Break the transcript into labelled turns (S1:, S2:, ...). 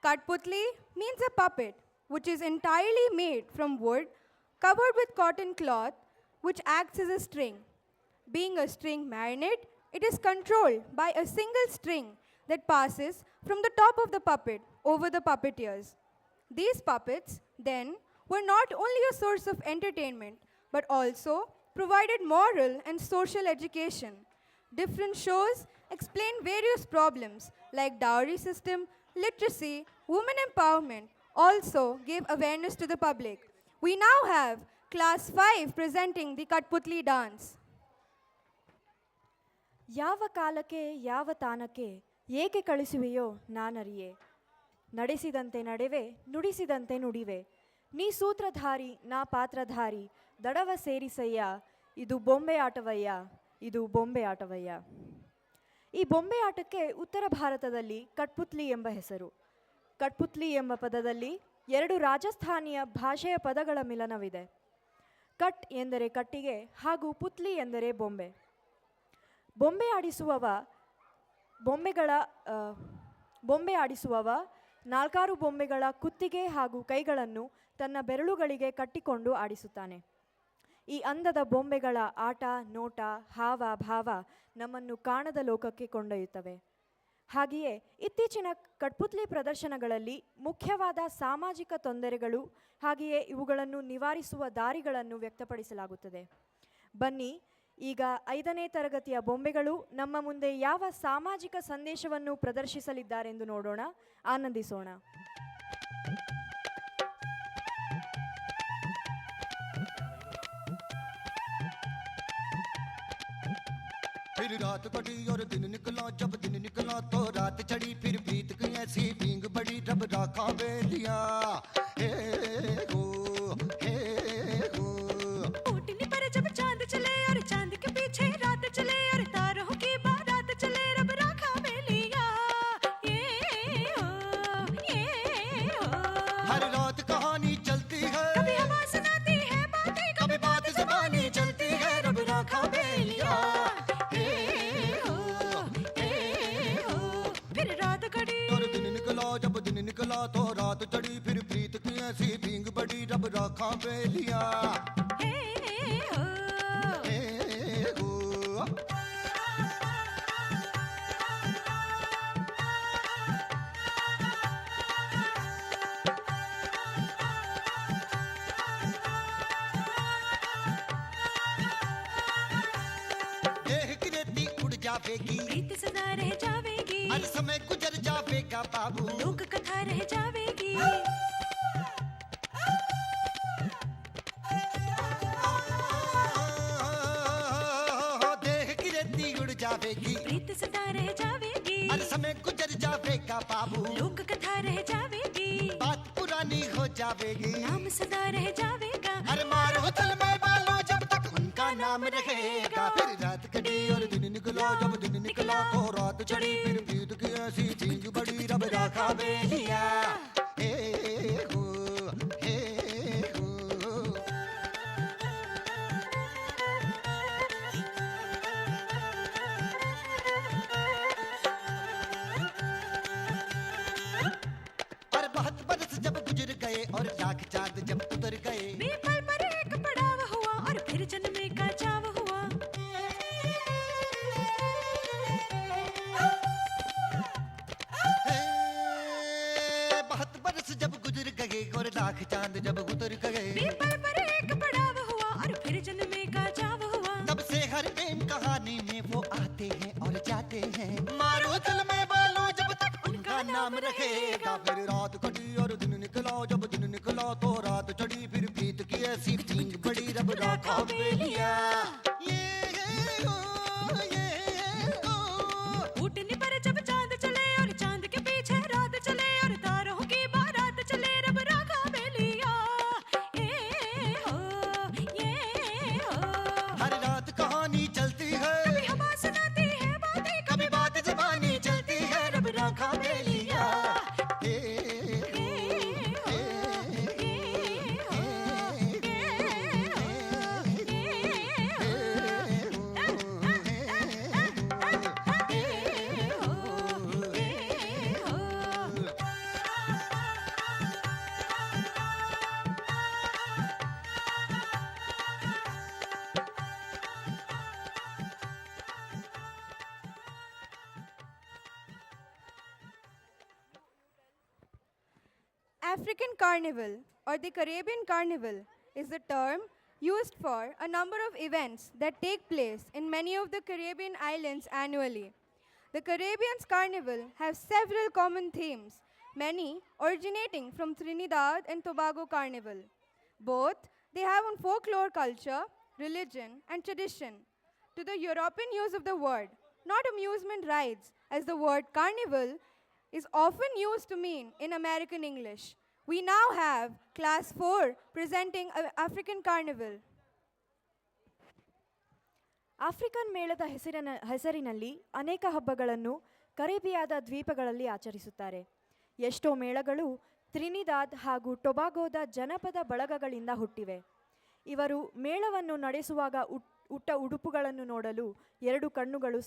S1: Katputli means a puppet which is entirely made from wood covered with cotton cloth which acts as a string. Being a string marionette, it is controlled by a single string that passes from the top of the puppet over the puppeteers. These puppets, then, were not only a source of entertainment but also provided moral and social education. Different shows explain various problems like dowry system, literacy, women empowerment, also gave awareness to the public. We now have class 5 presenting the Katputli dance.
S2: ಯಾವ ಕಾಲಕ್ಕೆ ಯಾವ ತಾನಕ್ಕೆ ಏಕೆ ಕಳಿಸುವೆಯೋ ನಾನರಿಯೆ ನಡೆಸಿದಂತೆ ನಡೆವೆ ನುಡಿಸಿದಂತೆ ನುಡಿವೆ ನೀ ಸೂತ್ರಧಾರಿ ನಾ ಪಾತ್ರಧಾರಿ ದಡವ ಸೇರಿಸಯ್ಯ ಇದು ಬೊಂಬೆ ಆಟವಯ್ಯ ಇದು ಬೊಂಬೆ ಆಟವಯ್ಯ. ಈ ಬೊಂಬೆ ಆಟಕ್ಕೆ ಉತ್ತರ ಭಾರತದಲ್ಲಿ ಕಟ್ಪುತ್ಲಿ ಎಂಬ ಹೆಸರು. ಕಟ್ಪುತ್ಲಿ ಎಂಬ ಪದದಲ್ಲಿ ಎರಡು ರಾಜಸ್ಥಾನಿಯ ಭಾಷೆಯ ಪದಗಳ ಮಿಲನವಿದೆ. ಕಟ್ ಎಂದರೆ ಕಟ್ಟಿಗೆ ಹಾಗೂ ಪುತ್ಲಿ ಎಂದರೆ ಬೊಂಬೆ. ಬೊಂಬೆ ಆಡಿಸುವವ ನಾಲ್ಕಾರು ಬೊಂಬೆಗಳ ಕುತ್ತಿಗೆ ಹಾಗೂ ಕೈಗಳನ್ನು ತನ್ನ ಬೆರಳುಗಳಿಗೆ ಕಟ್ಟಿಕೊಂಡು ಆಡಿಸುತ್ತಾನೆ. ಈ ಅಂದದ ಬೊಂಬೆಗಳ ಆಟ ನೋಟ ಹಾವ ಭಾವ ನಮ್ಮನ್ನು ಕಾಣದ ಲೋಕಕ್ಕೆ ಕೊಂಡೊಯ್ಯುತ್ತವೆ. ಹಾಗೆಯೇ ಇತ್ತೀಚಿನ ಕಟ್ಪುತ್ಲಿ ಪ್ರದರ್ಶನಗಳಲ್ಲಿ ಮುಖ್ಯವಾದ ಸಾಮಾಜಿಕ ತೊಂದರೆಗಳು ಹಾಗೆಯೇ ಇವುಗಳನ್ನು ನಿವಾರಿಸುವ ದಾರಿಗಳನ್ನು ವ್ಯಕ್ತಪಡಿಸಲಾಗುತ್ತದೆ. ಬನ್ನಿ, ಈಗ 5ನೇ ತರಗತಿಯ ಬೊಂಬೆಗಳು ನಮ್ಮ ಮುಂದೆ ಯಾವ ಸಾಮಾಜಿಕ ಸಂದೇಶವನ್ನು ಪ್ರದರ್ಶಿಸಲಿದ್ದಾರೆಂದು ನೋಡೋಣ, ಆನಂದಿಸೋಣ.
S3: फिर रात कटी और दिन निकला, जब दिन निकला तो रात चढ़ी, फिर प्रीत की ऐसी पींग बड़ी रब राखा बेलिया. हे हो हे हो
S4: ऊटनी पर जब चांद चले और चांद के पीछे रात चले और तारों की बारात चले रब राखा बेलिया. ये हो
S3: हर रात कहानी चलती है,
S4: कभी हवा सुनाती है बातें,
S3: कभी बात ज़बानी चलती है, रब राखा बेलिया.
S4: फिर रात कटी
S3: और दिन निकला, जब दिन निकला तो रात चढ़ी, फिर प्रीत की ऐसी पींग बड़ी रब राखा बेलिया.
S4: हे हो
S3: हे हो देह की रेती उड़ जावेगी,
S4: प्रीत सदा रह जावेगी,
S3: हर समय गुजर जावेगा बाबू.
S4: लोक कथा रह जावेगी.
S3: देह की रेती उड़ जावेगी,
S4: प्रीत सदा रह जावेगी,
S3: हर समय गुजर जावेगा बाबू.
S4: लोक कथा रह जावेगी,
S3: बात पुरानी हो जावेगी,
S4: नाम सदा रह जावेगा.
S3: हर मारो चल में बालो जब तक उनका नाम रहेगा. फिर रात कटी और दिन निकला, जब दिन निकला तो रात चढ़ी, फिर प्रीत की ऐसी चीज बड़ी रब राखा बेलिया. हे हो हे हो और बहुत बरस जब गुजर गए और लाख चांद जब उतर गए,
S4: पल पर एक पड़ाव हुआ और फिर जन्मे का चाव हुआ.
S3: बहुत बरस जब गुजर गए और लाख चांद जब उतर गए,
S4: पल पर एक पड़ाव हुआ और फिर जन्मे का चाव हुआ.
S3: तब से हर प्रेम कहानी में वो आते हैं और जाते हैं. मारो दिल में बालो जब तक उनका नाम रहेगा. फिर रात कटी और दिन निकला, जब दिन निकला तो रात चढ़ी, फिर प्रीत की ऐसी पींग बड़ी रब राखा बेलिया. ये हो ये हो
S4: ऊटनी पर जब चांद चले और चांद के पीछे रात चले और तारों की बारात चले रब राखा बेलिया. ये हो
S3: हर रात कहानी चलती है,
S4: कभी हवा सुनाती है बातें,
S3: कभी बात ज़बानी चलती है, रब राखा बेलिया. हे हो हे हो
S1: African carnival or the Caribbean carnival is the term used for a number of events that take place in many of the Caribbean islands annually. The Caribbean's carnival have several common themes, many originating from Trinidad and Tobago carnival. Both they have on folklore culture, religion, and tradition. To the European use of the word, not amusement rides, as the word carnival is often used to mean in American English. We now have Class 4 presenting African Carnival.
S2: African ಮೇಳದ ಹೆಸರಿನಲ್ಲಿ ಅನೇಕ ಹಬ್ಬಗಳನ್ನು ಕರೇಬಿಯಾದ ದ್ವೀಪಗಳಲ್ಲಿ ಆಚರಿಸುತ್ತಾರೆ. ಎಷ್ಟೋ ಮೇಳಗಳು ತ್ರಿನಿದಾದ್ ಹಾಗೂ ಟೊಬಾಗೋದ ಜನಪದ ಬಳಗಗಳಿಂದ ಹುಟ್ಟಿವೆ. ಇವರು ಮೇಳವನ್ನು ನಡೆಸುವಾಗ ಉಟ್ಟ ಉಡುಪುಗಳನ್ನು ನೋಡಲು ಎರಡು ಕಣ್ಣುಗಳು